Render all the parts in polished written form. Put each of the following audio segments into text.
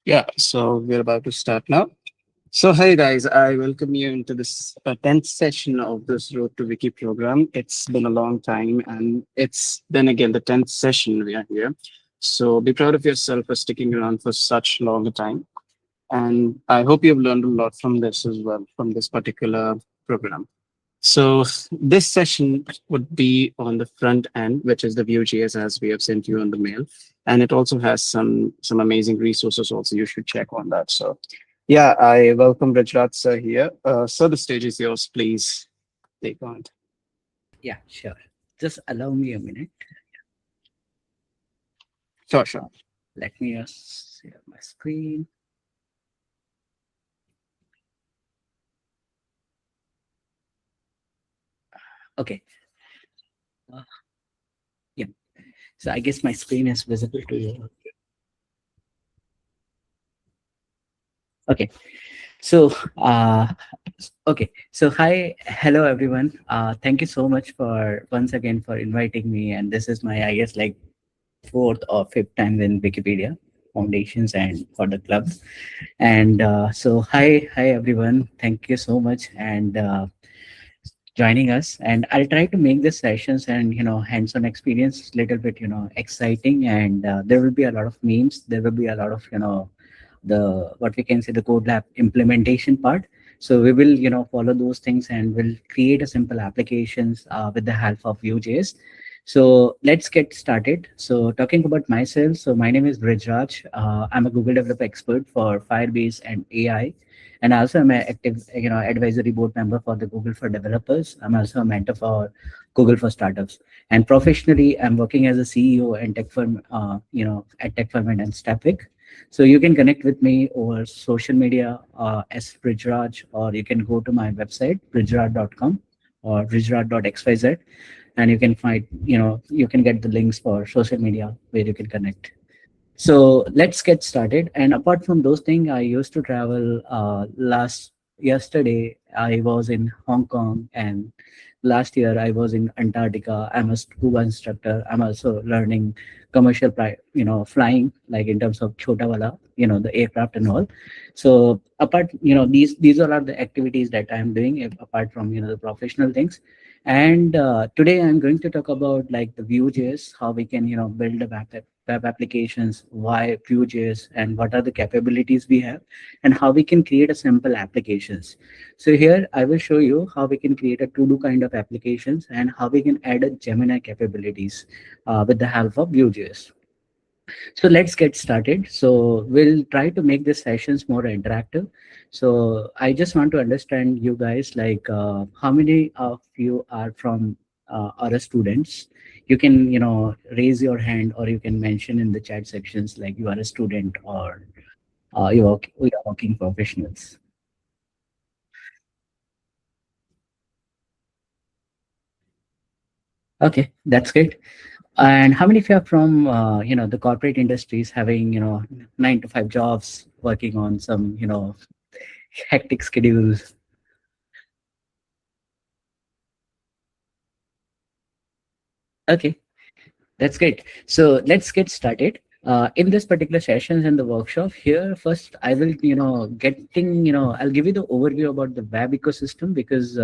Yeah, so we're about to start now. So, hey guys, I welcome you into this 10th session of this Road to Wiki program. It's been a long time, and it's then again the 10th session we are here. So, be proud of yourself for sticking around for such long a time. And I hope you've learned a lot from this as well, from this particular program. So, this session would be on the front end, which is the Vue.js as we have sent you on the mail. And it also has some amazing resources also. You should check on that. So, yeah, I welcome Vrijraj sir here. Sir, the stage is yours. Please take on. Yeah, sure. Just allow me a minute. Sure, sure. Let me just share my screen. Okay. Uh, yeah. So I guess my screen is visible to you. Okay. So, okay. So, hi, hello everyone. Thank you so much for once again for inviting me. And this is my, I guess, like fourth or fifth time in Wikipedia Foundations and for the club. And so, hi everyone. Thank you so much. And joining us, and I'll try to make this sessions and hands-on experience little bit exciting, and there will be a lot of memes, there will be a lot of the what we can say the code lab implementation part. So we will follow those things and we'll create a simple applications with the help of Vue.js. So let's get started. So talking about myself, so my name is Vrijraj. I'm a Google developer expert for Firebase and AI, and also I'm an active advisory board member for the Google for Developers. I'm also a mentor for Google for Startups, and professionally I'm working as a CEO and tech firm at tech firm and Stepwick. So you can connect with me over social media as Vrijraj, or you can go to my website vrijraj.com or vrijraj.xyz, and you can find you can get the links for social media where you can connect. So let's get started. And apart from those things, I used to travel. Last yesterday, I was in Hong Kong, and last year I was in Antarctica. I'm a scuba instructor. I'm also learning commercial, flying, like in terms of chota wala, the aircraft and all. So apart, these all are the activities that I'm doing apart from the professional things. And today I'm going to talk about like the Vue.js, how we can build a web applications, why Vue.js, and what are the capabilities we have, and how we can create a simple applications. So here I will show you how we can create a to-do kind of applications and how we can add a Gemini capabilities with the help of Vue.js. So let's get started. So we'll try to make the sessions more interactive. So I just want to understand you guys, like how many of you are from are students? You can raise your hand, or you can mention in the chat sections like you are a student, or you are working professionals. Okay, that's great. And how many of you are from the corporate industries, having 9 to 5 jobs, working on some hectic schedules? Okay, that's great. So let's get started. In this particular sessions and the workshop here, first I will, I'll give you the overview about the web ecosystem, because,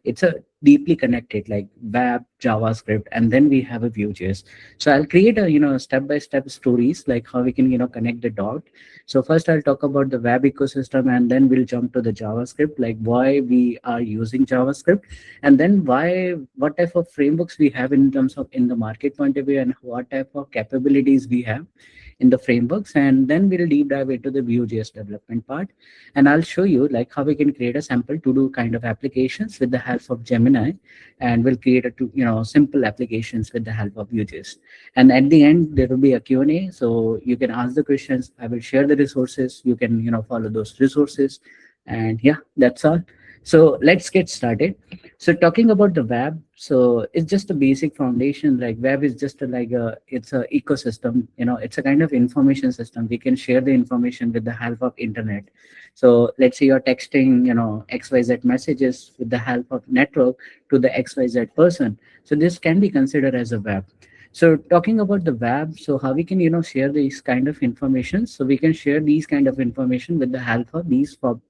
it's a deeply connected like web, JavaScript, and then we have a Vue.js. So I'll create a, step-by-step stories like how we can, connect the dot. So first I'll talk about the web ecosystem, and then we'll jump to the JavaScript, like why we are using JavaScript, and then what type of frameworks we have in terms of in the market point of view, and what type of capabilities we have in the frameworks. And then we'll deep dive into the Vue.js development part, and I'll show you like how we can create a sample to do kind of applications with the help of Gemini, and we'll create a simple applications with the help of Vue.js. And at the end there will be a Q&A, so you can ask the questions. I will share the resources, you can follow those resources. And yeah, that's all. So let's get started. So talking about the web, so it's just a basic foundation. Like web is just it's a ecosystem. It's a kind of information system. We can share the information with the help of internet. So let's say you're texting, XYZ messages with the help of network to the XYZ person. So this can be considered as a web. So talking about the web, so how we can share these kind of information. So we can share these kind of information with the help of these for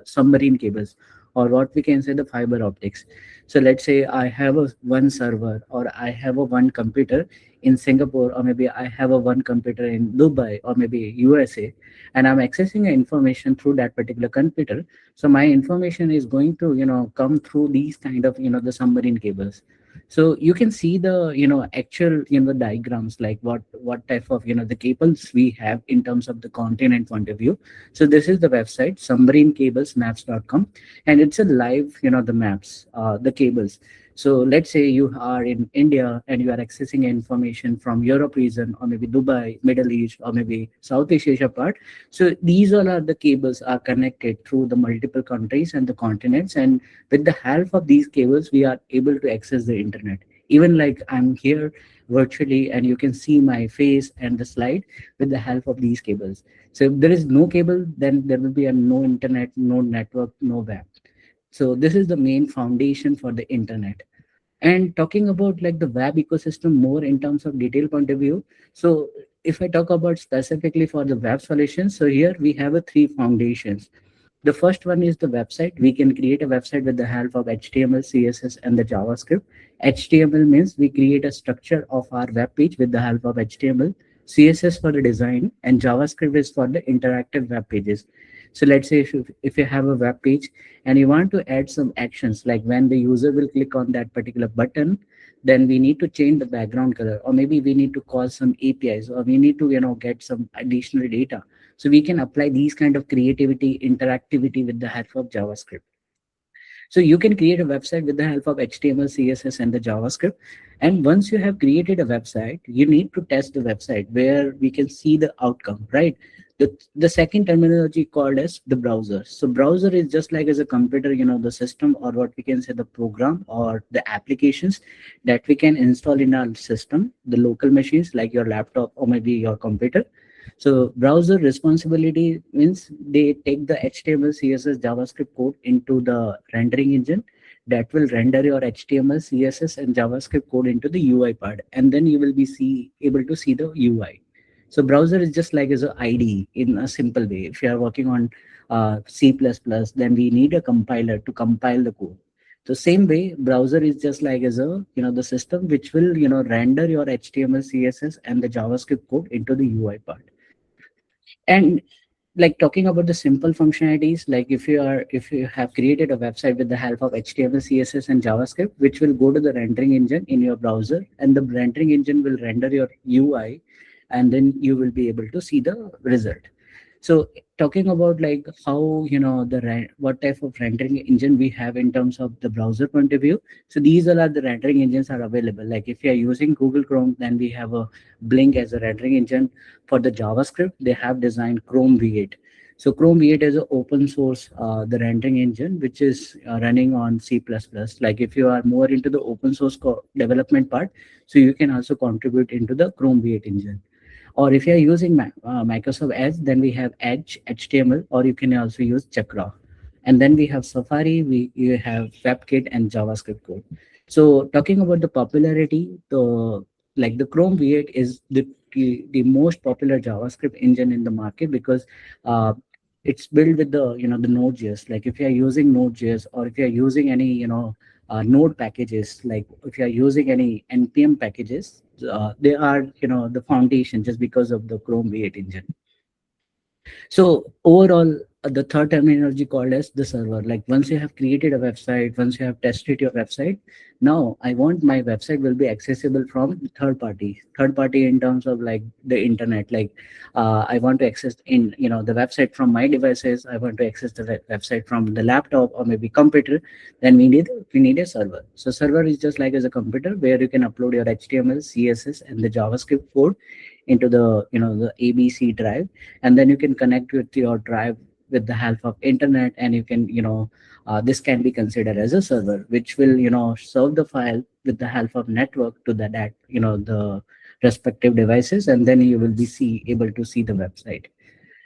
submarine cables, or what we can say the fiber optics. So let's say I have a one server, or I have a one computer in Singapore, or maybe I have a one computer in Dubai, or maybe USA, and I'm accessing information through that particular computer. So my information is going to come through these kind of the submarine cables. So you can see the actual diagrams, like what type of the cables we have in terms of the continent point of view. So this is the website submarinecablesmaps.com, and it's a live the maps, the cables. So let's say you are in India and you are accessing information from Europe region, or maybe Dubai, Middle East, or maybe Southeast Asia part. So these all are the cables are connected through the multiple countries and the continents, and with the help of these cables we are able to access the internet. Even like I'm here virtually, and you can see my face and the slide with the help of these cables. So if there is no cable, then there will be a no internet, no network, no web. So this is the main foundation for the internet. And talking about like the web ecosystem more in terms of detail point of view, so if I talk about specifically for the web solutions, so here we have a three foundations. The first one is the website. We can create a website with the help of HTML, CSS, and the JavaScript. HTML means we create a structure of our web page with the help of HTML, CSS for the design, and JavaScript is for the interactive web pages. So let's say if you have a web page and you want to add some actions, like when the user will click on that particular button, then we need to change the background color, or maybe we need to call some APIs, or we need to get some additional data. So we can apply these kind of creativity, interactivity with the help of JavaScript. So you can create a website with the help of HTML, CSS, and the JavaScript. And once you have created a website, you need to test the website where we can see the outcome, right? The second terminology called as the browser. So browser is just like as a computer, the system, or what we can say the program or the applications that we can install in our system, the local machines like your laptop or maybe your computer. So browser responsibility means they take the HTML, CSS, JavaScript code into the rendering engine that will render your HTML, CSS, and JavaScript code into the UI part, and then you will be able to see the UI. So browser is just like as a IDE in a simple way. If you are working on C++, then we need a compiler to compile the code. The same way, browser is just like as a the system which will render your HTML, CSS, and the JavaScript code into the UI part. And like talking about the simple functionalities, like if you have created a website with the help of HTML, CSS, and JavaScript, which will go to the rendering engine in your browser, and the rendering engine will render your UI, and then you will be able to see the result. So talking about like how what type of rendering engine we have in terms of the browser point of view. So these all are the rendering engines are available. Like if you are using Google Chrome, then we have a Blink as a rendering engine. For the JavaScript, they have designed Chrome V8. So Chrome V8 is an open source the rendering engine which is running on C++. Like if you are more into the open source development part, so you can also contribute into the Chrome V8 engine. Or if you are using Microsoft Edge, then we have Edge HTML, or you can also use Chakra. And then we have Safari, you have WebKit and JavaScript code. So talking about the popularity, the Chrome V8 is the most popular JavaScript engine in the market, because uh, it's built with the the Node.js. Like if you are using Node.js, or if you are using any node packages, like if you are using any npm packages, they are the foundation just because of the Chrome V8 engine. So overall, the third terminology called as the server. Like once you have created a website, once you have tested your website, now I want my website will be accessible from third party. Third party in terms of like the internet. Like I want to access in the website from my devices. I want to access the website from the laptop or maybe computer. Then we need a server. So server is just like as a computer where you can upload your HTML, CSS, and the JavaScript code into the the ABC drive, and then you can connect with your drive with the help of internet, and you can this can be considered as a server which will serve the file with the help of network to that the respective devices, and then you will be able to see the website.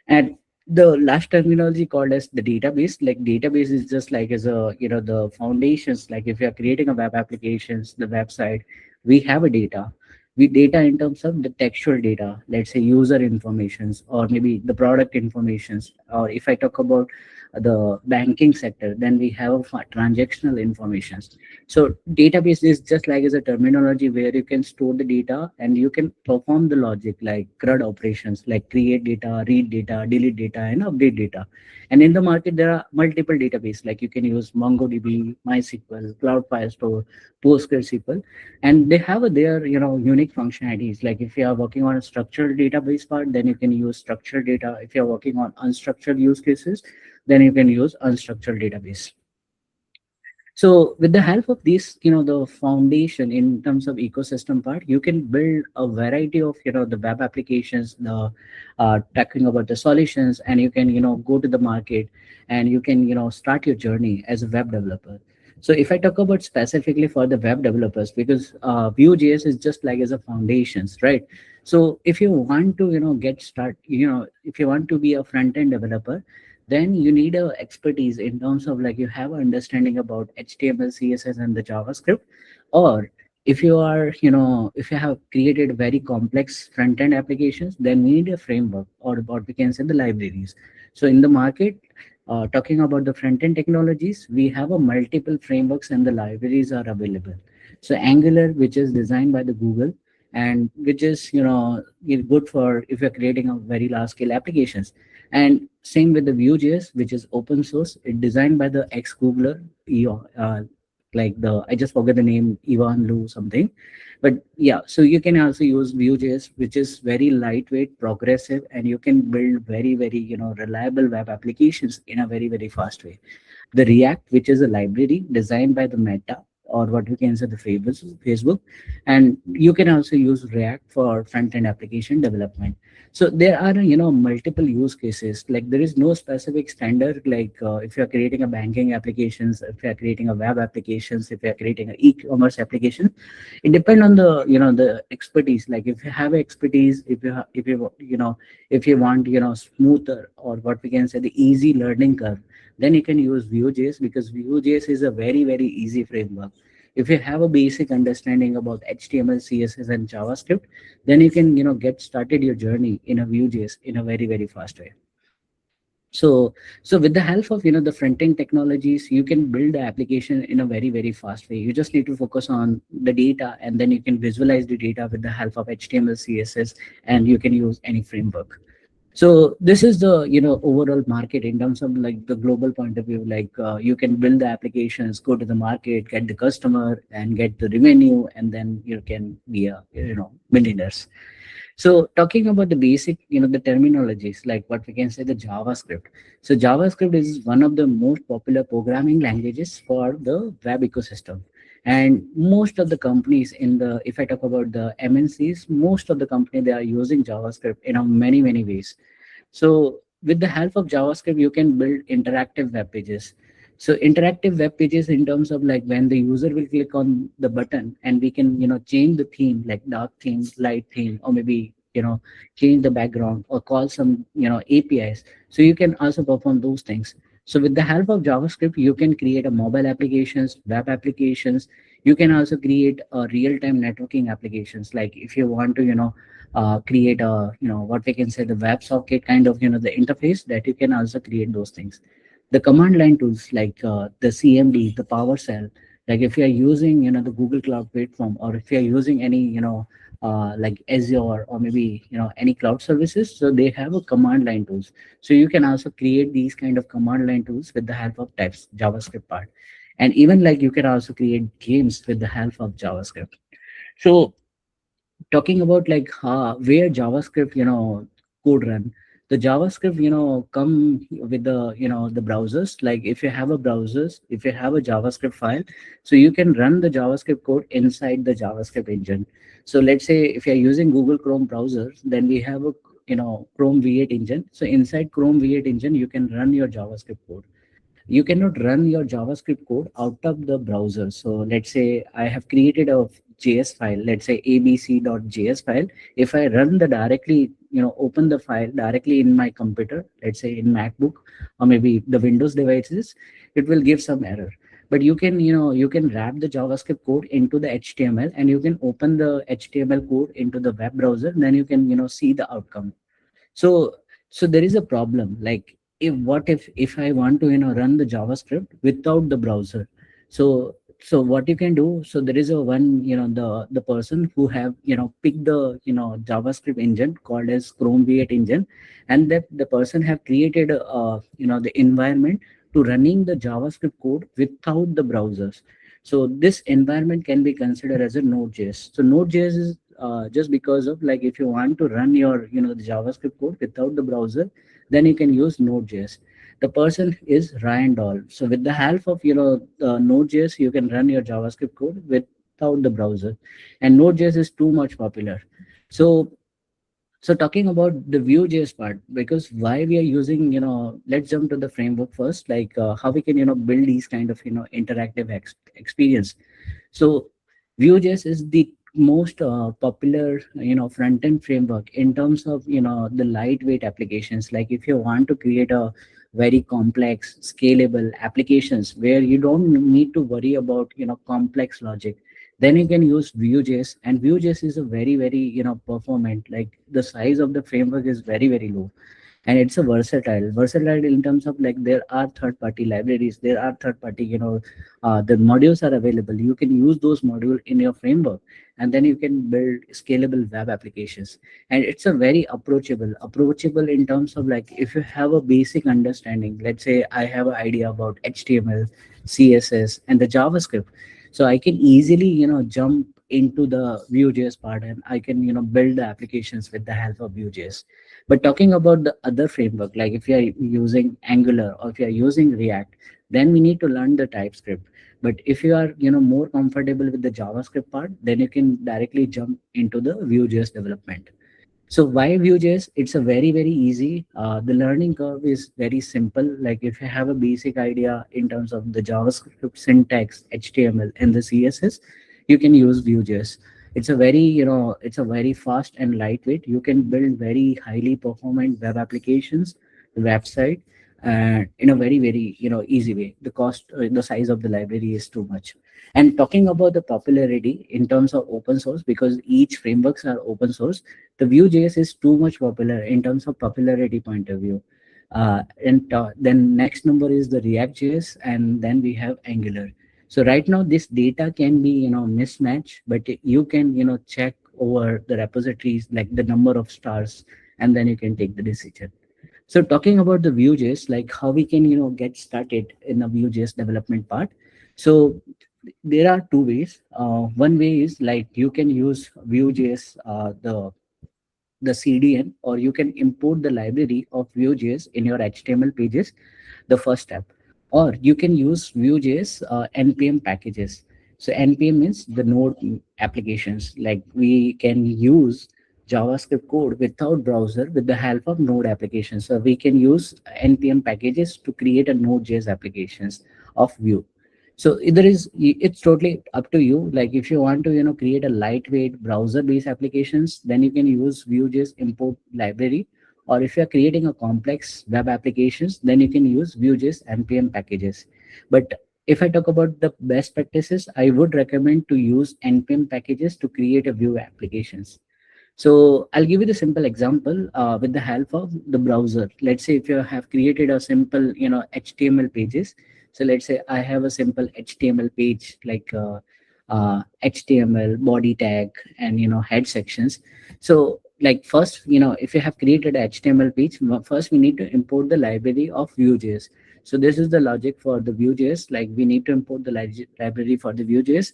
And the last terminology called as the database. Like database is just like as a the foundations. Like if you are creating a web applications, the website, we have a data. We data in terms of the textual data, let's say user informations or maybe the product informations. Or if I talk about the banking sector, then we have transactional informations. So database is just like as a terminology where you can store the data and you can perform the logic like CRUD operations like create data, read data, delete data, and update data. And in the market, there are multiple database like you can use MongoDB, MySQL, Cloud Firestore, PostgreSQL, and they have their unique functionalities. Like if you are working on a structured database part, then you can use structured data. If you are working on unstructured use cases, then you can use unstructured database. So with the help of this, the foundation in terms of ecosystem part, you can build a variety of, the web applications, the talking about the solutions, and you can, go to the market and you can, start your journey as a web developer. So if I talk about specifically for the web developers, because Vue.js is just like as a foundations, right? So if you want to, get start, if you want to be a front end developer, then you need a expertise in terms of like you have an understanding about HTML, CSS, and the JavaScript. Or if you are, if you have created very complex front end applications, then we need a framework or what we can say the libraries. So in the market, talking about the front end technologies, we have a multiple frameworks and the libraries are available. So Angular, which is designed by the Google, and which is good for if you're creating a very large scale applications. And same with the Vue.js, which is open source. It's designed by the ex-Googler, like the I just forget the name, Ivan Lu something. But yeah, so you can also use Vue.js, which is very lightweight, progressive, and you can build very reliable web applications in a very fast way. The React, which is a library designed by the Meta or what we can say the Facebook, and you can also use React for front-end application development. So there are multiple use cases. Like there is no specific standard. Like if you are creating a banking applications, if you are creating a web applications, if you are creating an e-commerce application, it depends on the the expertise. Like if you have expertise, if you if you want smoother or what we can say the easy learning curve, then you can use Vue.js because Vue.js is a very easy framework. If you have a basic understanding about HTML, CSS, and JavaScript, then you can get started your journey in a Vue.js in a very fast way. So with the help of the front end technologies, you can build the application in a very fast way. You just need to focus on the data, and then you can visualize the data with the help of HTML, CSS, and you can use any framework. So this is the overall market in terms of like the global point of view. Like you can build the applications, go to the market, get the customer, and get the revenue, and then you can be a millionaires. So talking about the basic, the terminologies, like what we can say the JavaScript. So JavaScript is one of the most popular programming languages for the web ecosystem. And most of the companies in the, if I talk about the MNCs, most of the company, they are using JavaScript in a many ways. So with the help of JavaScript, you can build interactive web pages. So interactive web pages in terms of like when the user will click on the button and we can, change the theme like dark theme, light theme, or maybe, change the background or call some, APIs. So you can also perform those things. So with the help of JavaScript, you can create a mobile applications, web applications. You can also create a real-time networking applications. Like if you want to, create a what we can say the WebSocket kind of the interface, that you can also create those things. The command line tools like the CMD, the PowerShell, like if you are using the Google Cloud Platform, or if you are using any like Azure or maybe any cloud services, so they have a command line tools. So you can also create these kind of command line tools with the help of types JavaScript part. And even like you can also create games with the help of JavaScript. So talking about like where JavaScript code run, the JavaScript come with the the browsers. Like if you have a browsers, if you have a JavaScript file, so you can run the JavaScript code inside the JavaScript engine. So let's say if you're using Google Chrome browsers, then we have a Chrome V8 engine. So inside Chrome V8 engine, you can run your JavaScript code. You cannot run your JavaScript code out of the browser. So let's say I have created a JS file, let's say abc.js file. If I run the directly, open the file directly in my computer, let's say in MacBook or maybe the Windows devices, it will give some error. but you can, you can wrap the JavaScript code into the HTML, and you can open the HTML code into the web browser, and then you can, see the outcome. So there is a problem, like, if I want to, run the JavaScript without the browser. So what you can do, so there is a one, the person who have, picked the, JavaScript engine called as Chrome V8 engine, and that the person have created the environment to running the JavaScript code without the browsers. So this environment can be considered as a Node.js. So Node.js is just because of, like, if you want to run your, the JavaScript code without the browser, then you can use Node.js. The person is Ryan Doll. So with the help of, Node.js, you can run your JavaScript code without the browser, and Node.js is too much popular. So talking about the Vue.js part, because why we are using, let's jump to the framework first, like, how we can, build these kind of, interactive experience. So Vue.js is the most popular, front-end framework in terms of, the lightweight applications. Like, if you want to create a very complex, scalable applications where you don't need to worry about, complex logic, then you can use Vue.js. And Vue.js is a very, very, performant. Like, the size of the framework is very, very low, and it's a versatile in terms of, like, there are third party libraries, there are third party, the modules are available. You can use those modules in your framework, and then you can build scalable web applications. And it's a very approachable in terms of, like, if you have a basic understanding, let's say I have an idea about HTML, CSS, and the JavaScript, so I can easily, jump into the Vue.js part, and I can, build the applications with the help of Vue.js. But talking about the other framework, like if you are using Angular or if you are using React, then we need to learn the TypeScript. But if you are, more comfortable with the JavaScript part, then you can directly jump into the Vue.js development. So why Vue.js? It's a very, very easy. The learning curve is very simple. Like, if you have a basic idea in terms of the JavaScript syntax, HTML, and the CSS, you can use Vue.js. It's a very, it's a very fast and lightweight. You can build very highly performant web applications, website, and in a very, very, easy way. The cost, the size of the library is too much. And talking about the popularity in terms of open source, because each frameworks are open source, the Vue.js is too much popular in terms of popularity point of view. Then next number is the React.js, and then we have Angular. So right now this data can be, mismatched, but you can, check over the repositories, like the number of stars, and then you can take the decision. So talking about the Vue.js, like how we can, get started in the Vue.js development part. So there are two ways. One way is, like, you can use Vue.js, the CDN, or you can import the library of Vue.js in your HTML pages, the first step. Or you can use Vue.js npm packages. So npm means the node applications. Like, we can use JavaScript code without browser with the help of node applications. So we can use npm packages to create a node.js applications of Vue. So there is, it's totally up to you. Like, if you want to, create a lightweight browser based applications, then you can use Vue.js import library. Or if you're creating a complex web applications, then you can use Vue.js npm packages. But if I talk about the best practices, I would recommend to use npm packages to create a Vue applications. So I'll give you the simple example with the help of the browser. Let's say if you have created a simple, HTML pages. So let's say I have a simple HTML page, like, HTML body tag and, head sections. So, like, first, if you have created a HTML page, first we need to import the library of Vue.js. So this is the logic for the Vue.js. Like, we need to import the library for the Vue.js,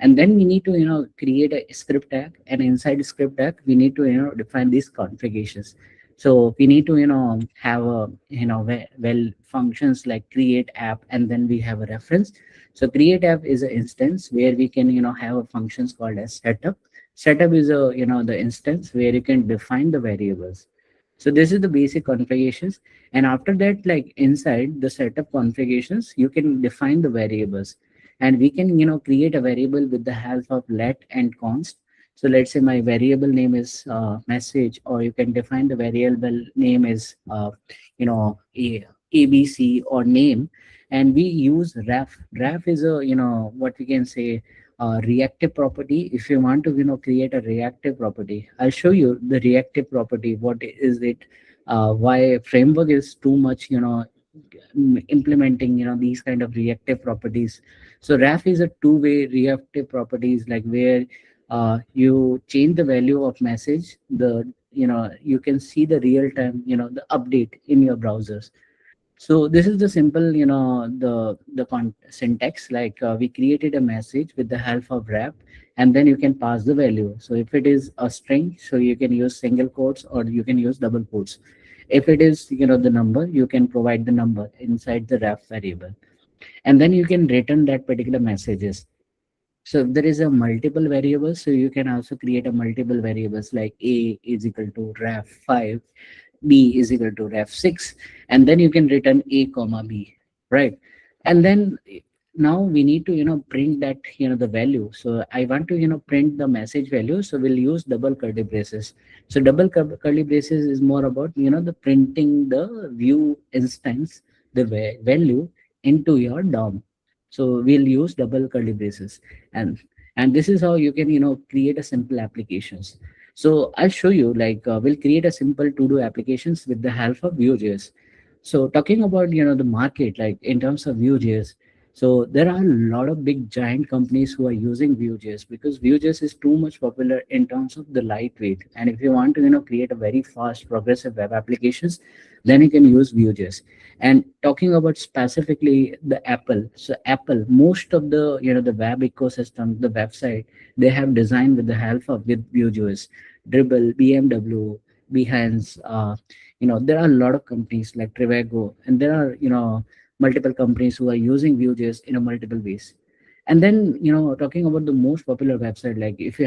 and then we need to, create a script tag, and inside script tag we need to, define these configurations. So we need to, have a, well, functions like create app, and then we have a reference. So create app is an instance where we can, have a functions called as setup is a, the instance where you can define the variables. So this is the basic configurations. And after that, like, inside the setup configurations, you can define the variables, and we can, create a variable with the help of let and const. So let's say my variable name is message, or you can define the variable name is, ABC or name, and we use ref is a, what we can say, reactive property. If you want to, create a reactive property, I'll show you the reactive property, what is it, why framework is too much, implementing, these kind of reactive properties. So ref is a two-way reactive properties, like where you change the value of message, the, you can see the real time, the update in your browsers. So this is the simple, syntax. Like we created a message with the help of wrap, and then you can pass the value. So if it is a string, so you can use single quotes or you can use double quotes. If it is, the number, you can provide the number inside the wrap variable, and then you can return that particular messages. So if there is a multiple variables, so you can also create a multiple variables, like a is equal to ref 5, b is equal to ref 6, and then you can return a comma b, right? And then now we need to, print that, the value. So I want to, print the message value, so we'll use double curly braces. So double curly braces is more about, the printing the view instance, the value into your DOM. So we'll use double curly braces, and this is how you can, create a simple applications. So I'll show you, like we'll create a simple to do applications with the help of Vue.js. So talking about, the market, like in terms of Vue.js, so there are a lot of big giant companies who are using Vue.js, because Vue.js is too much popular in terms of the lightweight. And if you want to, create a very fast progressive web applications, then you can use Vue.js. And talking about specifically the Apple, so Apple, most of the, the web ecosystem, the website, they have designed with the help of with Vue.js. Dribble, BMW, Behance, there are a lot of companies like Trivago, and there are, multiple companies who are using Vue.js in a multiple ways. And then, talking about the most popular website, like if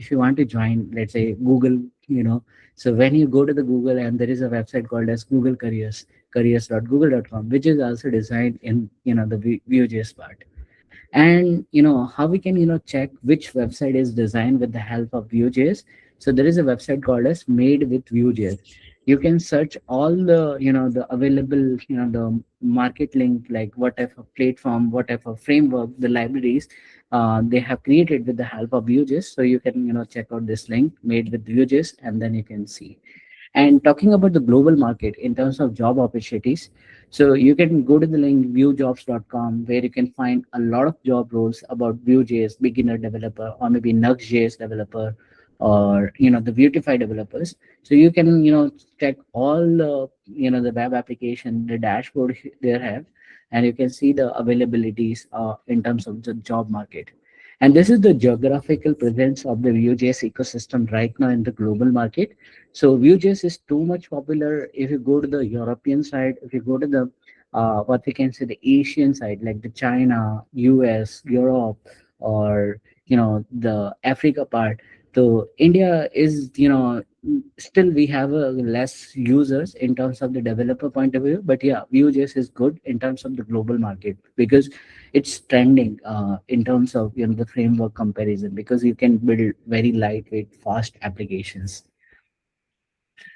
you want to join, let's say Google, so when you go to the Google, and there is a website called as Google Careers, careers.google.com, which is also designed in, the Vue.js part. And how we can, check which website is designed with the help of Vue.js. So there is a website called as made with Vue.js. You can search all the, the available, the market link, like what type of platform, what type of framework, the libraries they have created with the help of Vue.js. So you can, check out this link, made with Vue.js, and then you can see. And talking about the global market in terms of job opportunities, so you can go to the link viewjobs.com, where you can find a lot of job roles about Vue.js beginner developer, or maybe Nuxt.js developer, or the Beautify developers. So you can, check all the, the web application, the dashboard they have, and you can see the availabilities in terms of the job market. And this is the geographical presence of the Vue.js ecosystem right now in the global market. So Vue.js is too much popular. If you go to the European side, if you go to the what we can say the Asian side, like the China, US, Europe, or the Africa part. So India is, still we have a less users in terms of the developer point of view. But yeah, Vue.js is good in terms of the global market, because it's trending in terms of, the framework comparison, because you can build very lightweight, fast applications.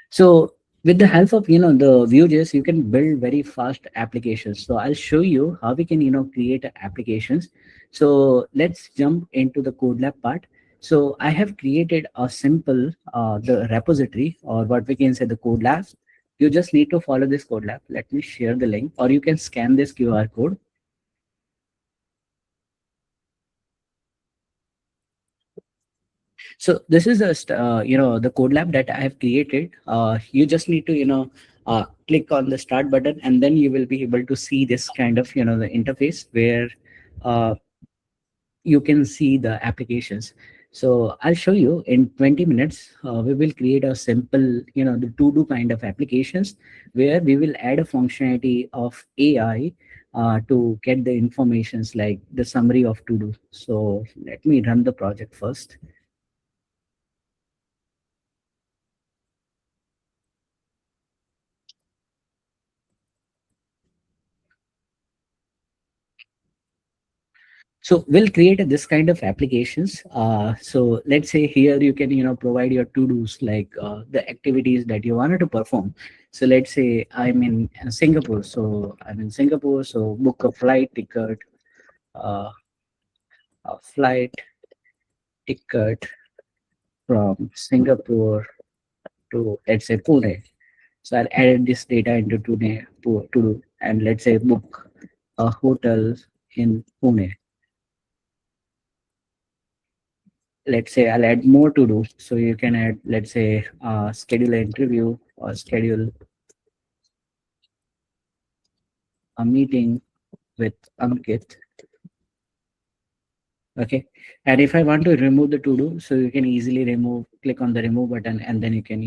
So with the help of, the Vue.js, you can build very fast applications. So I'll show you how we can, create applications. So let's jump into the code lab part. So I have created a simple the repository, or what we can say the code lab. You just need to follow this code lab. Let me share the link, or you can scan this QR code. So this is the code lab that I have created. You just need to, click on the start button, and then you will be able to see this kind of, the interface where uh, you can see the applications. So I'll show you in 20 minutes. We will create a simple, the to-do kind of applications, where we will add a functionality of AI to get the informations, like the summary of to-do. So let me run the project first. So we'll create this kind of applications. So let's say here you can provide your to dos, like the activities that you wanted to perform. So let's say I'm in Singapore. So I'm in Singapore. So book a flight ticket, uh, a flight ticket from Singapore to, let's say, Pune. So I'll add this data into to do, and let's say book a hotel in Pune. Let's say I'll add more to do. So you can add, let's say, schedule an interview or schedule a meeting with Ankit. Okay. And if I want to remove the to do, so you can easily click on the remove button, and then you can,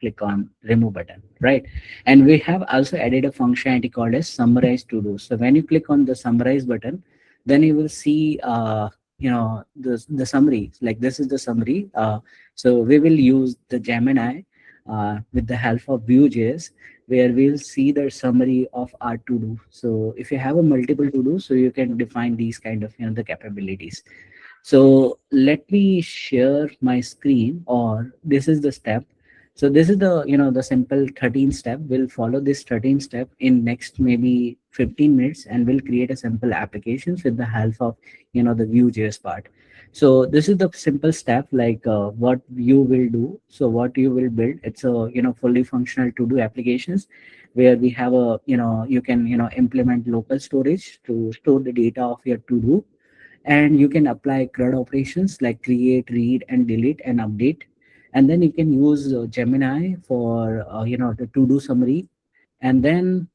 click on remove button, right? And we have also added a functionality called as summarize to do. So when you click on the summarize button, then you will see, the summary, like this is the summary. So we will use the Gemini with the help of Vue.js, where we'll see the summary of our to do. So if you have a multiple to do, so you can define these kind of the capabilities. So let me share my screen, or this is the step. So this is the the simple 13 step. We'll follow this 13 step in next maybe 15 minutes, and we'll create a simple applications with the help of the Vue.js part. So this is the simple step, like what you will do. So what you will build, it's a fully functional to do applications, where we have a you can implement local storage to store the data of your to do, and you can apply CRUD operations like create, read, and delete and update. And then you can use Gemini for the to do summary. And then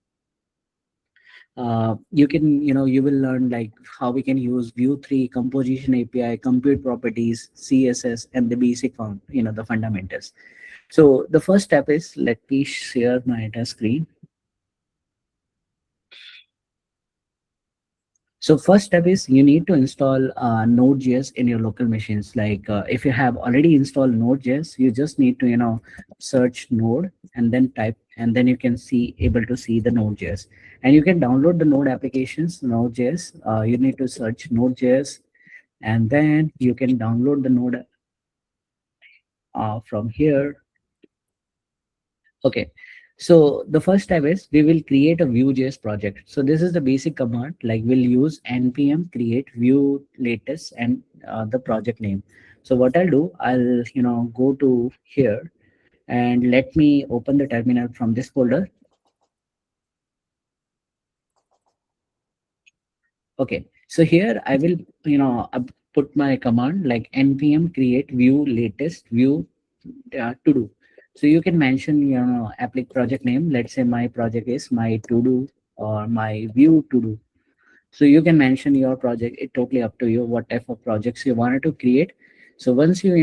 you can you will learn like how we can use Vue 3 composition API, compute properties, CSS, and the basic the fundamentals. So the first step is, let me share my entire screen. So first step is you need to install Node.js in your local machines. Like if you have already installed Node.js, you just need to search Node and then type, and then you can see able to see the Node.js, and you can download the Node applications Node.js. You need to search Node.js, and then you can download the Node from here. Okay. So the first step is we will create a Vue.js project. So this is the basic command, like we'll use npm create Vue latest and the project name. So what I'll do, I'll go to here, and let me open the terminal from this folder. Okay. So here I will put my command like npm create Vue latest Vue to do. So you can mention applic project name. Let's say my project is my to do or my Vue to do. So you can mention your project. It totally up to you what type of projects you wanted to create. So once you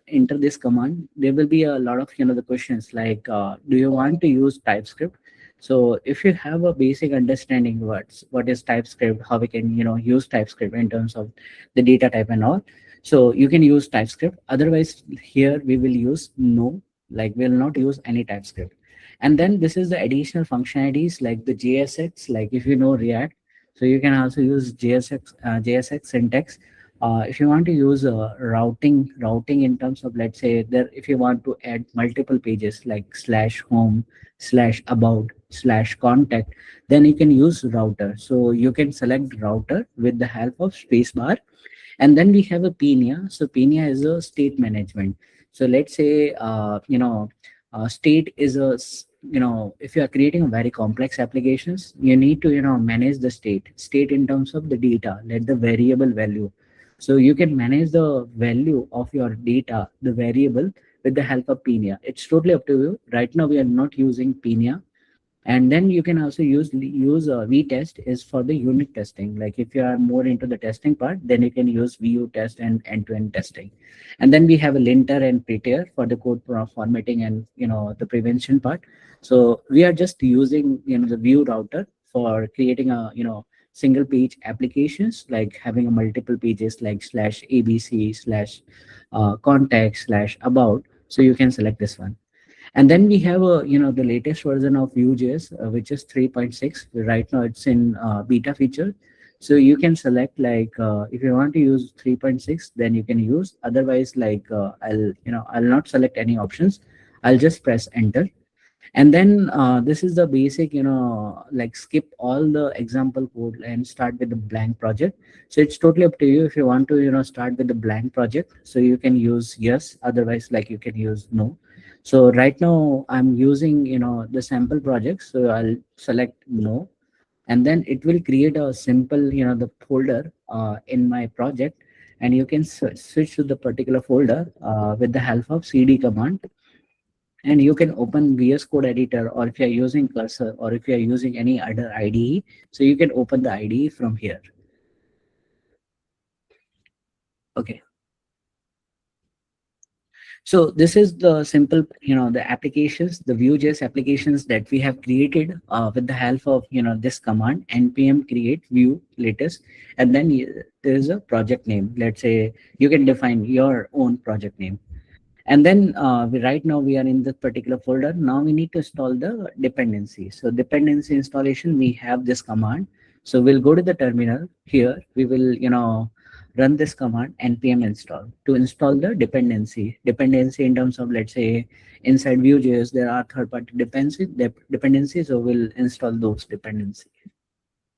enter this command, there will be a lot of the questions like do you want to use TypeScript? So if you have a basic understanding what is TypeScript, how we can use TypeScript in terms of the data type and all, so you can use TypeScript. Otherwise, here we will use no, like we'll not use any TypeScript. And then this is the additional functionalities like the JSX, like if you know React, so you can also use JSX syntax. If you want to use routing in terms of, let's say, there, if you want to add multiple pages like slash home, slash about, slash contact, then you can use router. So you can select router with the help of spacebar. And then we have a pinia. So pinia is a state management. So let's say state is if you are creating a very complex applications, you need to manage the state in terms of the data, let the variable value. So you can manage the value of your data, the variable, with the help of pinia. It's totally up to you. Right now we are not using pinia. And then you can also use vtest is for the unit testing. Like if you are more into the testing part, then you can use Vue test and end-to-end testing. And then we have a linter and prettier for the code formatting and the prevention part. So we are just using the Vue router for creating a single page applications, like having a multiple pages like slash abc slash contact slash about. So you can select this one. And then we have the latest version of Vue.js, which is 3.6. Right now it's in beta feature. So you can select like if you want to use 3.6, then you can use. Otherwise, like I'll not select any options. I'll just press enter. And then this is the basic, like skip all the example code and start with the blank project. So it's totally up to you if you want to, start with the blank project. So you can use yes, otherwise like you can use no. So right now I'm using, the sample project. So I'll select no, and then it will create a simple, the folder in my project, and you can switch to the particular folder with the help of cd command, and you can open VS Code editor, or if you're using cursor, or if you're using any other IDE, so you can open the IDE from here. Okay. So this is the simple, the applications, the Vue.js applications that we have created with the help of, this command npm create Vue latest, and then there is a project name. Let's say you can define your own project name. And then right now we are in this particular folder. Now we need to install the dependency. So dependency installation, we have this command. So we'll go to the terminal here. We will, run this command npm install to install the dependency in terms of, let's say, inside Vue.js, there are third-party dependencies. So we'll install those dependencies.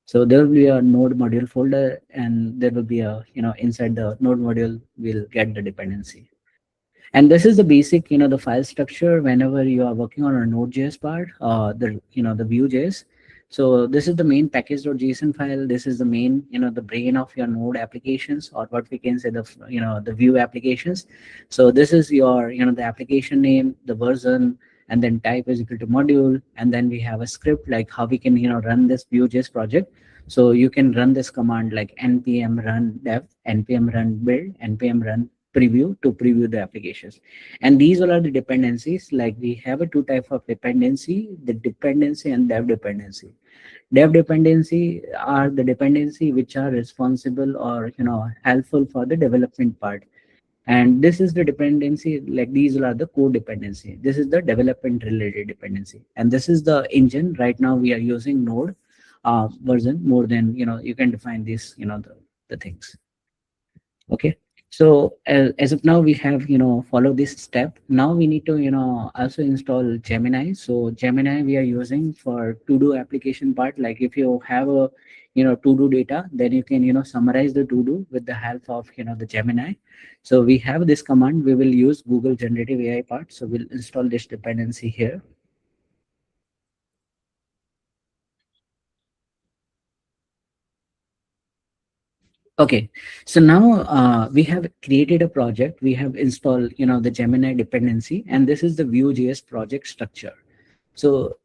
So there will be a node module folder, and there will be a, inside the node module, we'll get the dependency. And this is the basic, the file structure whenever you are working on a Node.js part, the Vue.js. So this is the main package.json file. This is the main, the brain of your Node applications, or what we can say the, the Vue applications. So this is your, the application name, the version, and then type is equal to module. And then we have a script like how we can, run this Vue.js project. So you can run this command like npm run dev, npm run build, npm run preview to preview the applications. And these all are the dependencies. Like we have a two type of dependency, the dependency and dev dependency. Dev dependency are the dependency which are responsible or, helpful for the development part. And this is the dependency, like these are the code dependency. This is the development related dependency. And this is the engine. Right now we are using Node version more than, you can define this, the things. Okay. So as of now, we have, follow this step. Now we need to, also install Gemini. So Gemini we are using for to-do application part. Like if you have a, to-do data, then you can, summarize the to-do with the help of, the Gemini. So we have this command. We will use Google generative AI part. So we'll install this dependency here. Okay, so now we have created a project. We have installed, the Gemini dependency, and this is the Vue.js project structure. So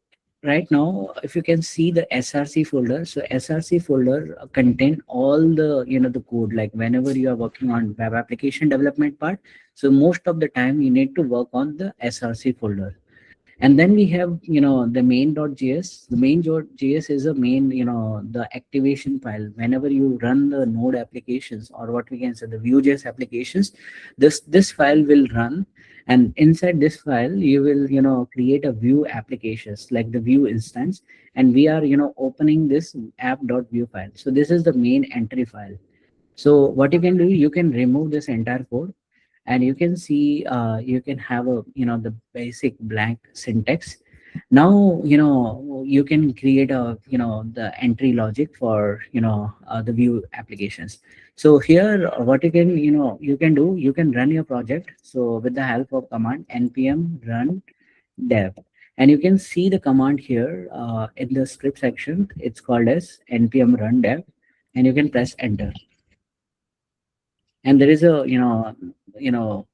right now, if you can see the SRC folder, so SRC folder contain all the, the code. Like whenever you are working on web application development part, so most of the time you need to work on the SRC folder. And then we have, the main.js. The main.js is a main, the activation file. Whenever you run the Node applications, or what we can say the Vue.js applications, this file will run. And inside this file, you will, create a Vue applications like the Vue instance. And we are, opening this app.vue file. So this is the main entry file. So what you can do, you can remove this entire code, and you can see you can have a, the basic blank syntax. Now, you can create a, the entry logic for, the Vue applications. So here what you can, you can do, you can run your project. So with the help of command npm run dev, and you can see the command here in the script section. It's called as npm run dev, and you can press enter. And there is a,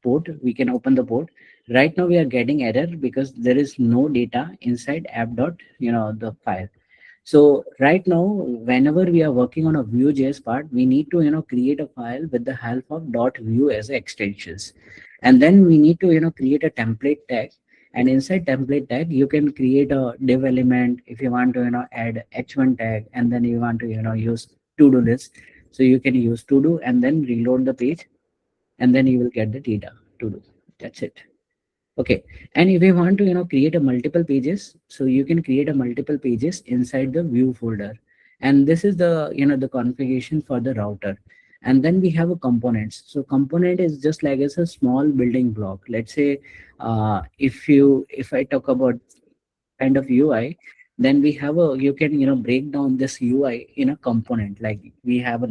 port. We can open the port. Right now we are getting error because there is no data inside app dot, the file. So right now, whenever we are working on a Vue.js part, we need to, create a file with the help of .vue as extensions. And then we need to, create a template tag. And inside template tag, you can create a div element if you want to, add h1 tag, and then you want to, use to-do list. So you can use to do and then reload the page, and then you will get the data to do. That's it. Okay. And if you want to, create a multiple pages, so you can create a multiple pages inside the Vue folder. And this is the, the configuration for the router. And then we have a components. So component is just like it's a small building block. Let's say, if I talk about kind of UI, then we have a, you can, break down this UI in a component. Like we have a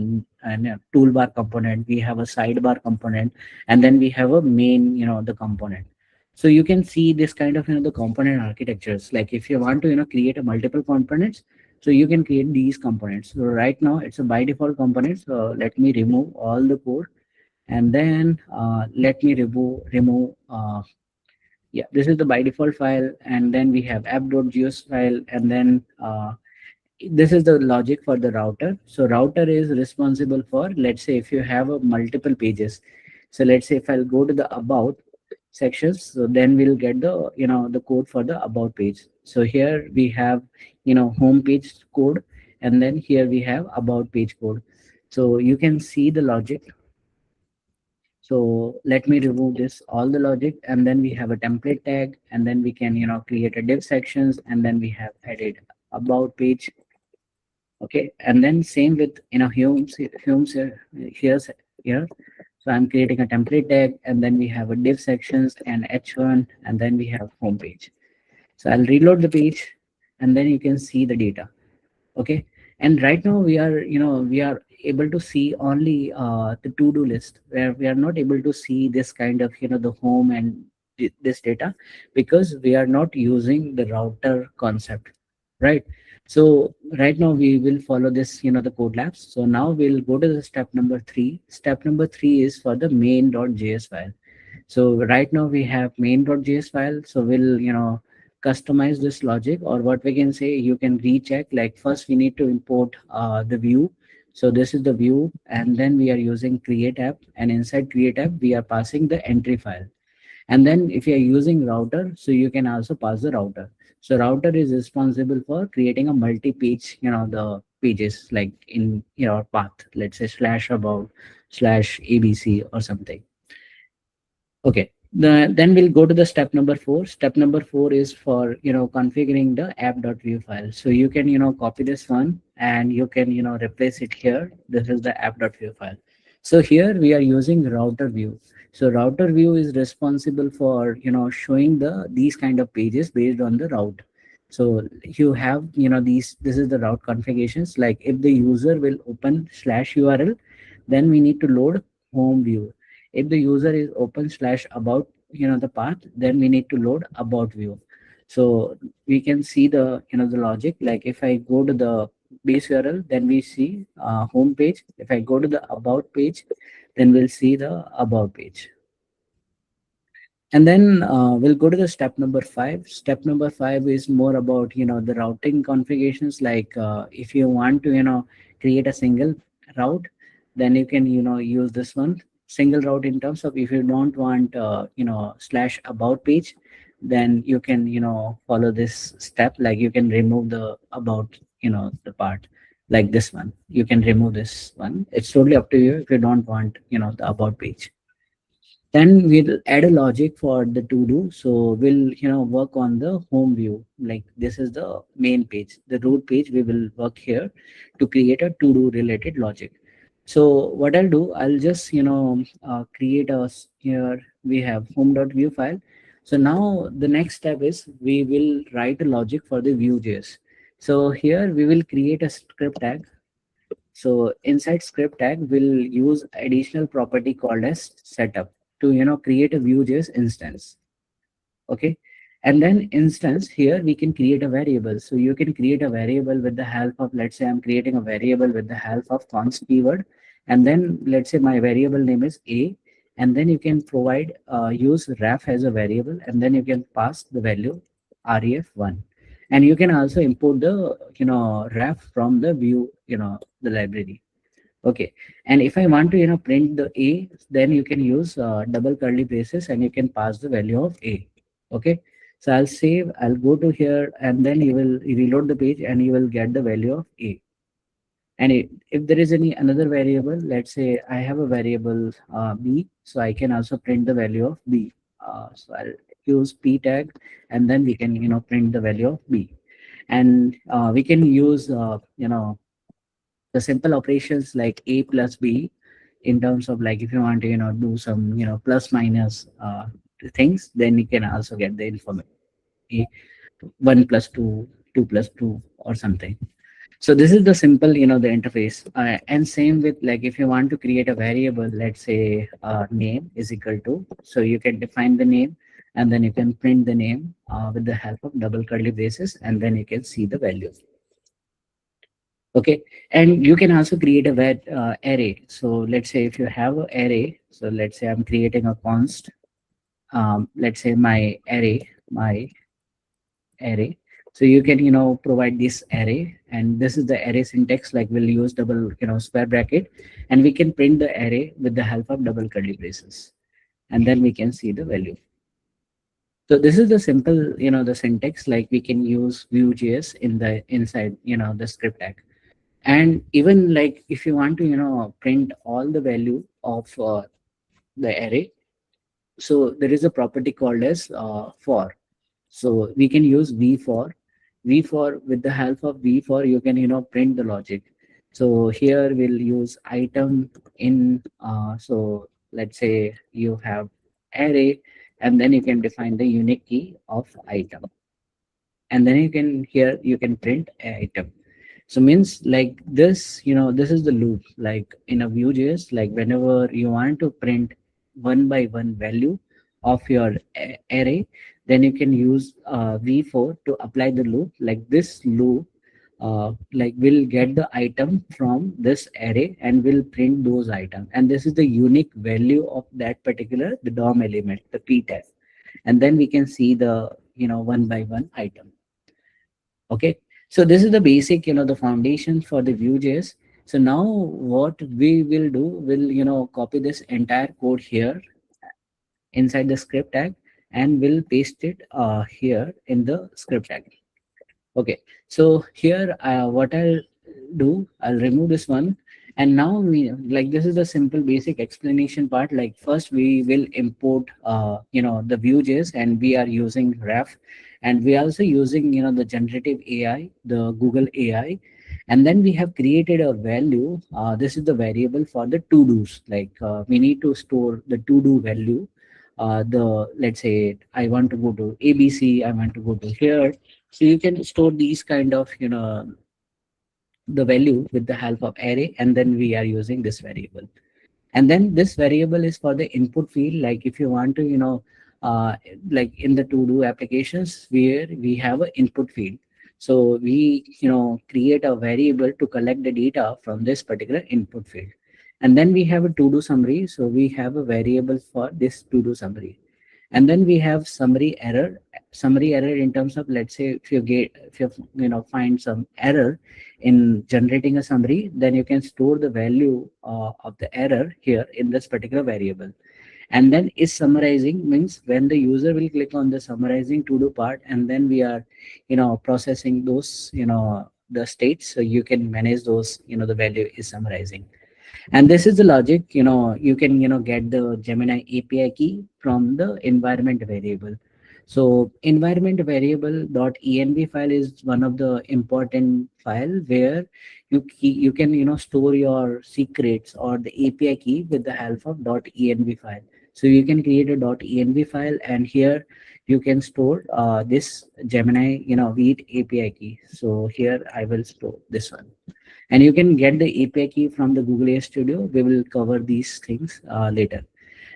toolbar component, we have a sidebar component, and then we have a main, the component. So you can see this kind of, the component architectures. Like if you want to, create a multiple components, so you can create these components. So right now it's a by default component. So let me remove all the code, and then let me remove yeah, this is the by default file, and then we have app.geos file, and then this is the logic for the router. So router is responsible for, let's say if you have a multiple pages. So let's say if I'll go to the about sections, so then we'll get the, the code for the about page. So here we have, home page code, and then here we have about page code. So you can see the logic. So let me remove this, all the logic, and then we have a template tag, and then we can, create a div sections, and then we have added about page. Okay, and then same with, Humes here. So I'm creating a template tag, and then we have a div sections and h1, and then we have home page. So I'll reload the page, and then you can see the data. Okay, and right now we are able to see only the to-do list, where we are not able to see this kind of, the home and this data, because we are not using the router concept, right? So right now we will follow this, the code labs. So now we'll go to the step number 3. Step number 3 is for the main.js file. So right now we have main.js file. So we'll, customize this logic, or what we can say, you can recheck. Like first we need to import the view. So this is the view, and then we are using create app, and inside create app we are passing the entry file. And then if you are using router, so you can also pass the router. So router is responsible for creating a multi-page, the pages, like in your path, let's say slash about slash abc or something. Okay. Then we'll go to the step number 4. Step number 4 is for, configuring the app.view file. So you can, copy this one, and you can, replace it here. This is the app.view file. So here we are using router view. So router view is responsible for, showing these kind of pages based on the route. So you have, this is the route configurations. Like if the user will open slash URL, then we need to load home view. If the user is open slash about, the path, then we need to load about view. So we can see the, the logic. Like if I go to the base URL, then we see home page. If I go to the about page, then we'll see the about page. And then we'll go to the step number 5. Step number 5 is more about, the routing configurations. Like if you want to, create a single route, then you can, use this one, single route. In terms of, if you don't want, slash about page, then you can, follow this step. Like you can remove the about, the part, like this one. You can remove this one. It's totally up to you if you don't want, the about page. Then we'll add a logic for the to do. So we'll, work on the home view. Like this is the main page, the root page. We will work here to create a to do related logic. So what I'll do, I'll just, create here we have home.view file. So now the next step is we will write a logic for the Vue.js. So here we will create a script tag. So inside script tag, we'll use additional property called as setup to, create a Vue.js instance. Okay. And then instance, here we can create a variable. So you can create a variable with the help of, let's say I'm creating a variable with the help of const keyword. And then let's say my variable name is a, and then you can provide, use ref as a variable, and then you can pass the value ref1. And you can also import the, ref from the view, the library. Okay. And if I want to, print the a, then you can use double curly braces, and you can pass the value of a. Okay. So I'll save, I'll go to here, and then you will reload the page, and you will get the value of a. And if there is any another variable, let's say I have a variable b, so I can also print the value of b. So I'll use p tag, and then we can, print the value of b. And we can use, The simple operations like a plus b, in terms of like if you want to do some plus minus things, then you can also get the information. A 1 plus 2, 2 plus 2, or something. So this is the simple the interface. And same with like if you want to create a variable, let's say name is equal to, so you can define the name, and then you can print the name with the help of double curly braces, and then you can see the value. Okay, and you can also create a array. So let's say if you have an array, so let's say I'm creating a const. Let's say my array. So you can provide this array, and this is the array syntax. Like we'll use double square bracket, and we can print the array with the help of double curly braces, and then we can see the value. So this is the simple the syntax. Like we can use Vue.js in the inside the script tag. And even like if you want to print all the value of the array, so there is a property called as for. So we can use v for with the help of v for you can print the logic. So here we'll use item in so let's say you have array, and then you can define the unique key of item, and then you can here you can print item. So means like this, this is the loop. Like in a Vue.js, like whenever you want to print one by one value of your array, then you can use v4 to apply the loop. Like this loop, like will get the item from this array and will print those items. And this is the unique value of that particular the DOM element, the p tag. And then we can see the one by one item. Okay, so this is the basic the foundation for the Vue.js. So now what we will do, we'll copy this entire code here inside the script tag, and we'll paste it here in the script tag. Okay, so here what I'll do, I'll remove this one. And now we like this is the simple basic explanation part. Like first we will import the Vue.js, and we are using ref, and we are also using the generative AI, the Google AI. And then we have created a value. This is the variable for the to dos. Like we need to store the to do value. The let's say I want to go to ABC, I want to go to here. So you can store these kind of the value with the help of array, and then we are using this variable. And then this variable is for the input field. Like if you want to uh, like in the to do applications where we have an input field, so we create a variable to collect the data from this particular input field. And then we have a to do summary, so we have a variable for this to do summary. And then we have summary error in terms of, let's say if you find some error in generating a summary, then you can store the value of the error here in this particular variable. And then is summarizing means when the user will click on the summarizing to do part, and then we are processing those the states, so you can manage those the value is summarizing. And this is the logic. You can get the Gemini API key from the environment variable. So environment variable .env file is one of the important file where you can store your secrets or the API key with the help of .env file. So you can create a .env file, and here you can store this Gemini Vite API key. So here I will store this one, and you can get the API key from the Google AI Studio. We will cover these things later.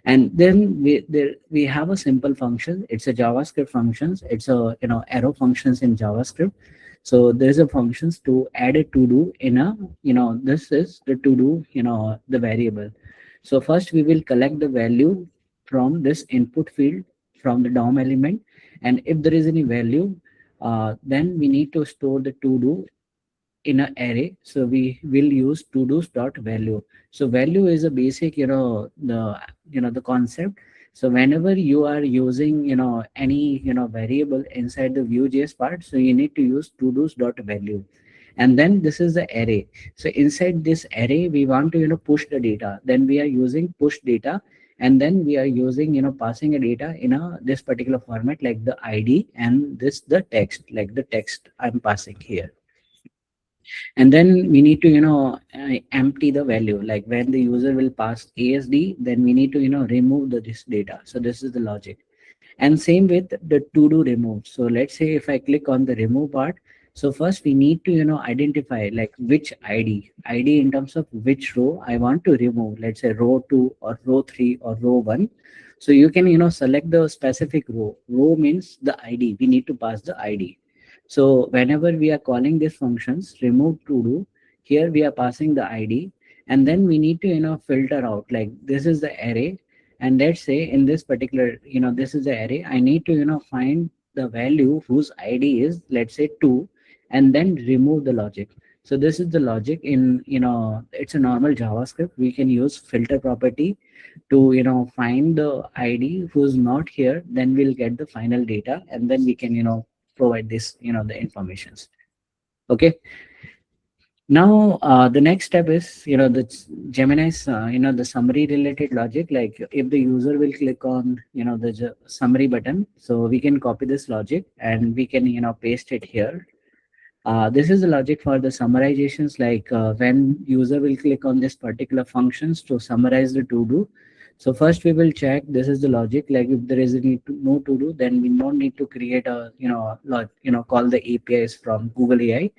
And then we have a simple function. It's a JavaScript functions. It's a arrow functions in JavaScript. So there's a functions to add a to do in a this is the to do the variable. So first we will collect the value from this input field from the DOM element, and if there is any value, then we need to store the to do in an array. So we will use to do's dot value. So value is a basic the concept. So whenever you are using any variable inside the Vue.js part, so you need to use to do's dot value. And then this is the array. So inside this array we want to push the data, then we are using push data. And then we are using passing a data in a this particular format, like the ID, and this the text, like the text I'm passing here. And then we need to empty the value, like when the user will pass ASD, then we need to remove this data. So this is the logic. And same with the to do remove. So let's say if I click on the remove part, so first we need to identify like which id in terms of which row I want to remove, let's say row 2 or row 3 or row 1. So you can select the specific row means the id, we need to pass the id. So whenever we are calling these functions remove to do, here we are passing the id. And then we need to filter out, like this is the array, and let's say in this particular this is the array, I need to find the value whose id is, let's say 2, and then remove the logic. So this is the logic in it's a normal JavaScript. We can use filter property to find the id who's not here, then we'll get the final data, and then we can provide this the informations. Okay. Now, the next step is, the Gemini's, the summary related logic. Like if the user will click on, the summary button, so we can copy this logic and we can, paste it here. This is the logic for the summarizations. Like when user will click on this particular functions to summarize the to do. So first we will check. This is the logic. Like if there is a need to no to do, then we don't need to create a, call the APIs from Google AI.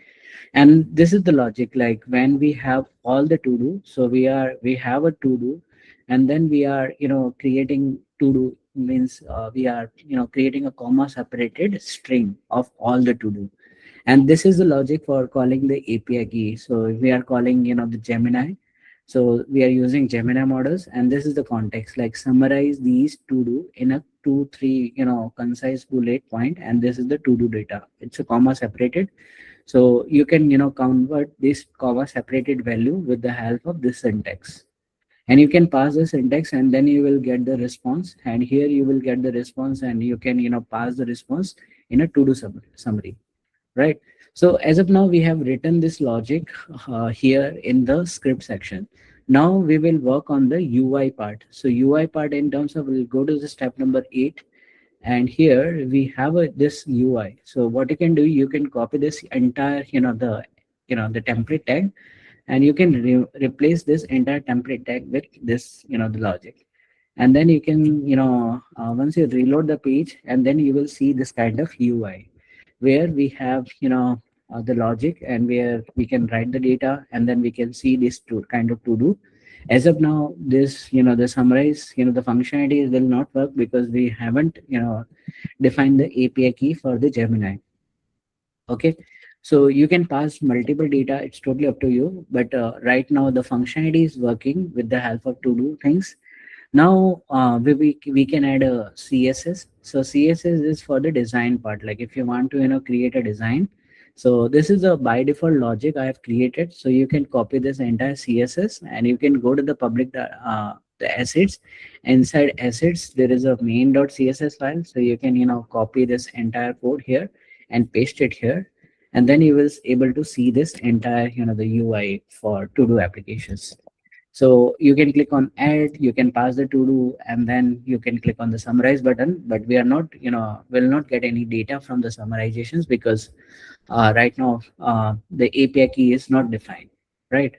And this is the logic, like when we have all the to do, so we have a to do, and then we are creating to do means we are creating a comma separated string of all the to do. And this is the logic for calling the API key. So if we are calling the Gemini, so we are using Gemini models, and this is the context, like summarize these to do in a 2 3 concise bullet point, and this is the to do data, it's a comma separated. So you can convert this comma separated value with the help of this syntax, and you can pass the syntax, and then you will get the response. And here you will get the response, and you can pass the response in a to do summary, right? So as of now we have written this logic here in the script section. Now we will work on the UI part. So UI part in terms of, we'll go to the step number 8, and here we have this UI. So what you can do, you can copy this entire the template tag, and you can replace this entire template tag with this the logic. And then you can once you reload the page, and then you will see this kind of UI where we have the logic, and where we can write the data, and then we can see this kind of to do. As of now, this the summarize the functionality will not work because we haven't defined the API key for the Gemini. Okay. So you can pass multiple data, it's totally up to you, but right now the functionality is working with the help of to do things. Now we can add a CSS. So CSS is for the design part. Like if you want to create a design, so this is a by default logic I have created. So you can copy this entire CSS, and you can go to the public the assets. Inside assets there is a main.css file, so you can copy this entire code here and paste it here, and then you will able to see this entire the UI for to do applications. So you can click on add, you can pass the to do, and then you can click on the summarize button. But we are not, will not get any data from the summarizations because right now the API key is not defined, right?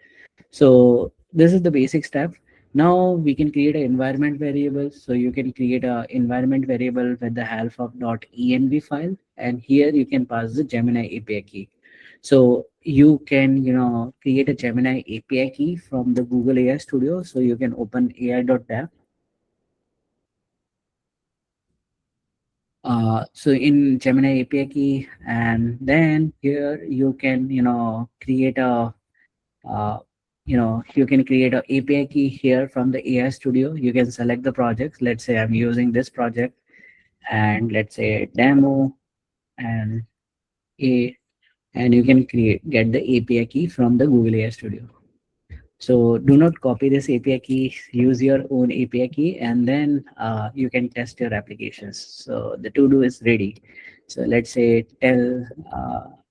So this is the basic step. Now we can create an environment variable. So you can create a environment variable with the help of .env file, and here you can pass the Gemini API key. So you can create a Gemini API key from the Google AI Studio. So you can open AI.dev. So in Gemini API key, and then here you can create a you can create a API key here from the AI Studio. You can select the projects. Let's say I'm using this project, and let's say demo and a, and you can get the API key from the Google AI Studio. So do not copy this API key, use your own API key, and then you can test your applications. So the to do is ready. So let's say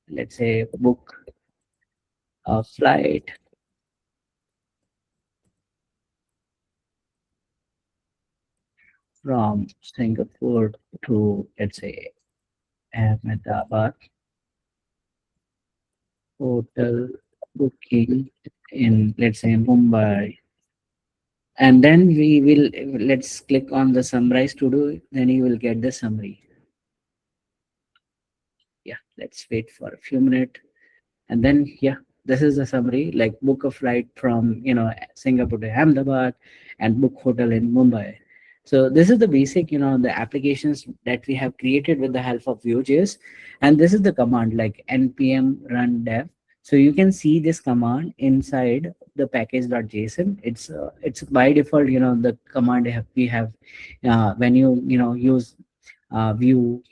let's say book a flight from Singapore to, let's say, Ahmedabad hotel booking in, let's say, Mumbai. And then we will, let's click on the summarize to do, then you will get the summary. Yeah, let's wait for a few minutes. And then, yeah, this is the summary, like book a flight from, Singapore to Ahmedabad and book hotel in Mumbai. So this is the basic, the applications that we have created with the help of Vue.js. And this is the command like npm run dev. So you can see this command inside the package.json. It's by default, the command we have when you use view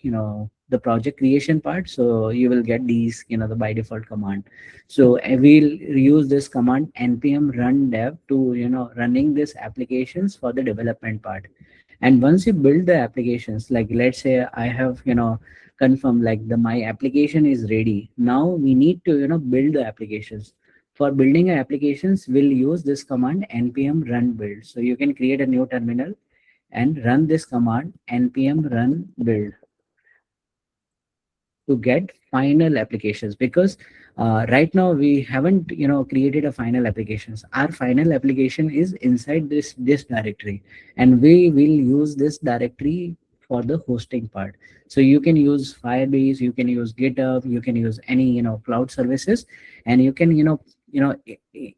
the project creation part. So you will get these, the by default command. So we'll use this command npm run dev to running these applications for the development part. And once you build the applications, like let's say I have confirmed like the my application is ready, now we need to build the applications. For building applications, we'll use this command npm run build. So you can create a new terminal and run this command npm run build to get final applications. Because right now we haven't created a final applications. Our final application is inside this directory, and we will use this directory for the hosting part. So you can use Firebase, you can use GitHub, you can use any cloud services, and you can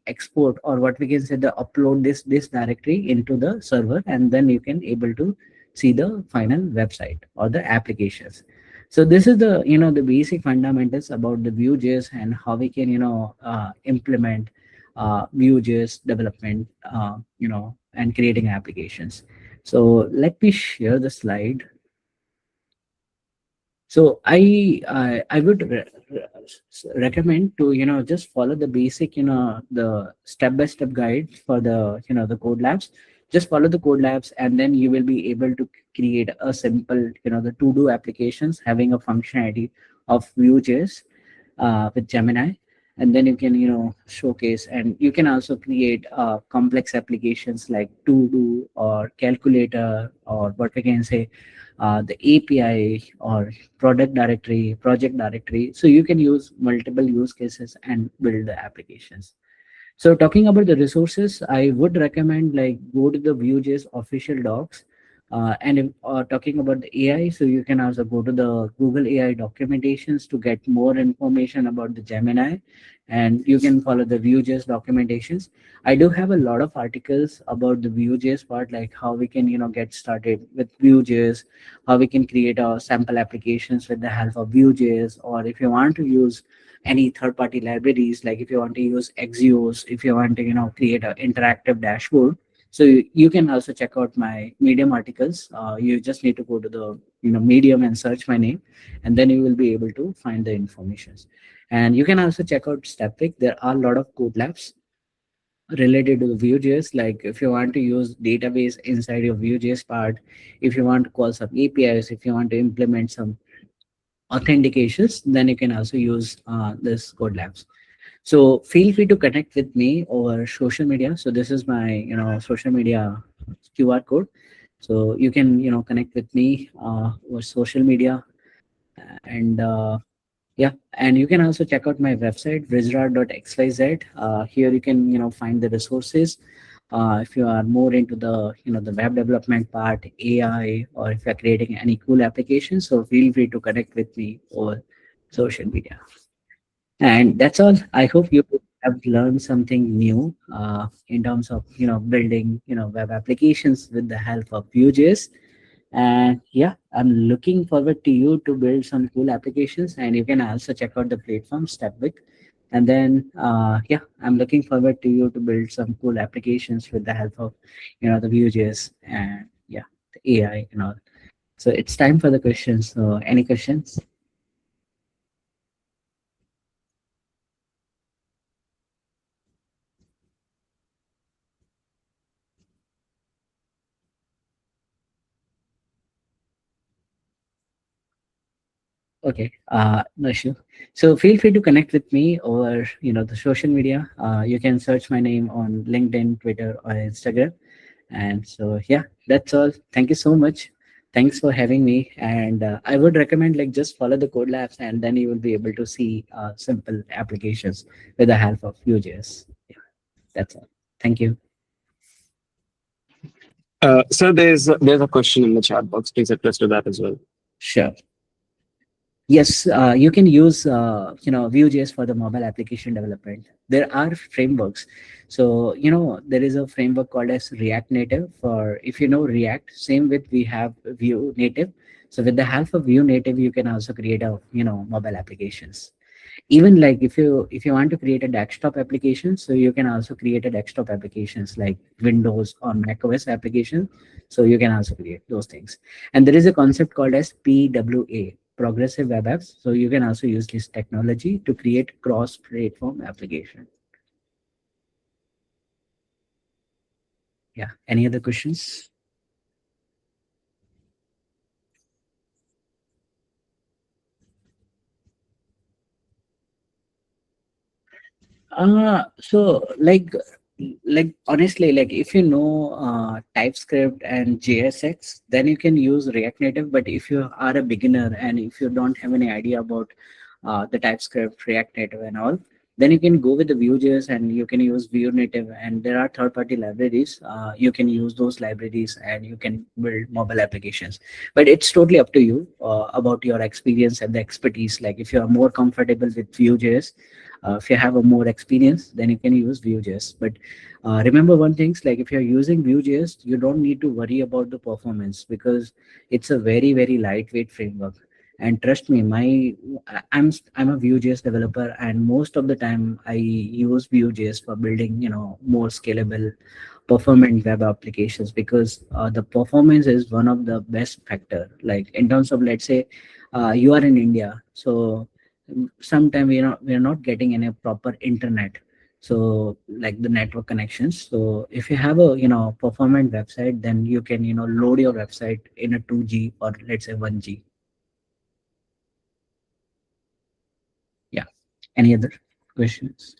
export, or what we can say, the upload this directory into the server, and then you can able to see the final website or the applications. So this is the the basic fundamentals about the Vue.js and how we can implement Vue.js development, and creating applications. So let me share the slide. So I would recommend to just follow the basic the step by step guide for the the code labs. Just follow the code labs, and then you will be able to create a simple the to do applications having a functionality of Vue.js with Gemini. And then you can showcase, and you can also create complex applications like to do or calculator, or what we can say, the API or product directory, project directory. So you can use multiple use cases and build the applications. So talking about the resources, I would recommend like go to the Vue.js official docs. And if, talking about the AI, so you can also go to the Google AI documentations to get more information about the Gemini, and you can follow the Vue.js documentations. I do have a lot of articles about the Vue.js part, like how we can get started with Vue.js, how we can create our sample applications with the help of Vue.js, or if you want to use any third-party libraries, like if you want to use Axios, if you want to create an interactive dashboard. So you can also check out my Medium articles. You just need to go to the Medium and search my name, and then you will be able to find the information. And you can also check out Stepwik. There are a lot of code labs related to the Vue.js. Like if you want to use database inside your Vue.js part, if you want to call some APIs, if you want to implement some authentications, then you can also use this code labs. So feel free to connect with me over social media. So this is my social media QR code. So you can connect with me over social media. And yeah, and you can also check out my website vrijraj.xyz. Here you can find the resources. If you are more into the the web development part, AI, or if you're creating any cool applications, so feel free to connect with me over social media. And that's all. I hope you have learned something new in terms of building web applications with the help of Vue.js. And yeah, I'm looking forward to you to build some cool applications. And you can also check out the platform Stepwik. And then yeah, I'm looking forward to you to build some cool applications with the help of the Vue.js and yeah, the AI and all. So it's time for the questions. So any questions? Okay, no issue. So feel free to connect with me over, the social media. You can search my name on LinkedIn, Twitter, or Instagram. And so, yeah, that's all. Thank you so much. Thanks for having me. And I would recommend like just follow the code labs, and then you will be able to see simple applications with the help of Vue.js. Yeah, that's all. Thank you. So there's a question in the chat box. Please address to that as well. Sure. Yes, you can use Vue.js for the mobile application development. There are frameworks. So there is a framework called as React Native. For if you know React, same with we have Vue Native. So with the help of Vue Native, you can also create a mobile applications. Even like if you want to create a desktop application, so you can also create a desktop applications like Windows or Mac OS application. So you can also create those things. And there is a concept called as PWA, progressive web apps. So you can also use this technology to create cross platform application. Yeah, any other questions? So like honestly, like if you know TypeScript and JSX, then you can use React Native. But if you are a beginner and if you don't have any idea about the TypeScript, React Native, and all, then you can go with the Vue.js and you can use Vue Native. And there are third-party libraries. You can use those libraries and you can build mobile applications. But it's totally up to you about your experience and the expertise. Like if you are more comfortable with Vue.js, if you have a more experience, then you can use Vue.js. But remember one thing, like if you're using Vue.js, you don't need to worry about the performance because it's a very, very lightweight framework. And trust me, I'm a Vue.js developer, and most of the time I use Vue.js for building, more scalable, performant web applications because the performance is one of the best factor. Like in terms of, let's say, you are in India, so sometimes we're not getting any proper internet, so like the network connections. So if you have a performant website, then you can load your website in a 2G or let's say 1G. Yeah, any other questions?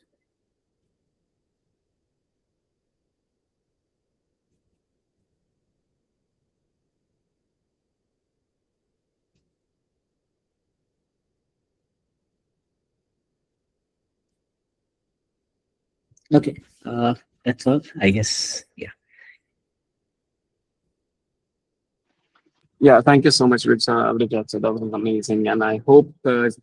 Okay, that's all, I guess. Yeah. Yeah, thank you so much, Vrijraj. So that was amazing, and I hope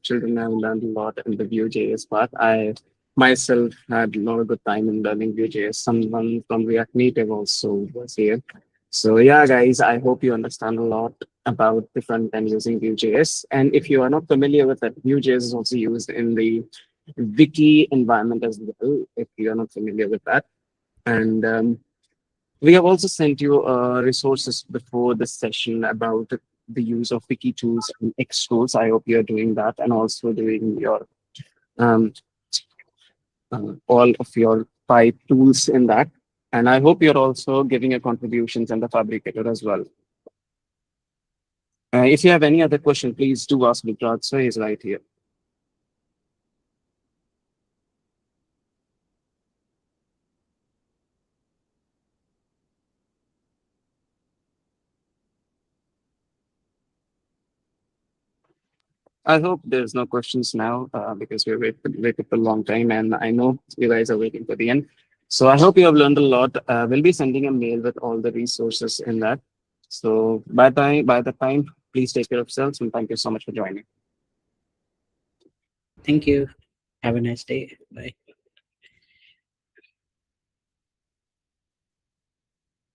children have learned a lot in the Vue.js part. I myself had a lot of good time in learning Vue.js. Someone from React Native also was here. So yeah, guys, I hope you understand a lot about the front end using Vue.js. And if you are not familiar with that, Vue.js is also used in the Wiki environment as well. If you are not familiar with that, and we have also sent you resources before this session about the use of wiki tools and X tools. I hope you're doing that and also doing your um, all of your pipe tools in that. And I hope you're also giving your contributions in the Fabricator as well. If you have any other question, please do ask Vikrant. So he's right here. I hope there's no questions now because waited for a long time, and I know you guys are waiting for the end. So I hope you have learned a lot. We'll be sending a mail with all the resources in that. So by the time, please take care of yourselves, and thank you so much for joining. Thank you. Have a nice day. Bye.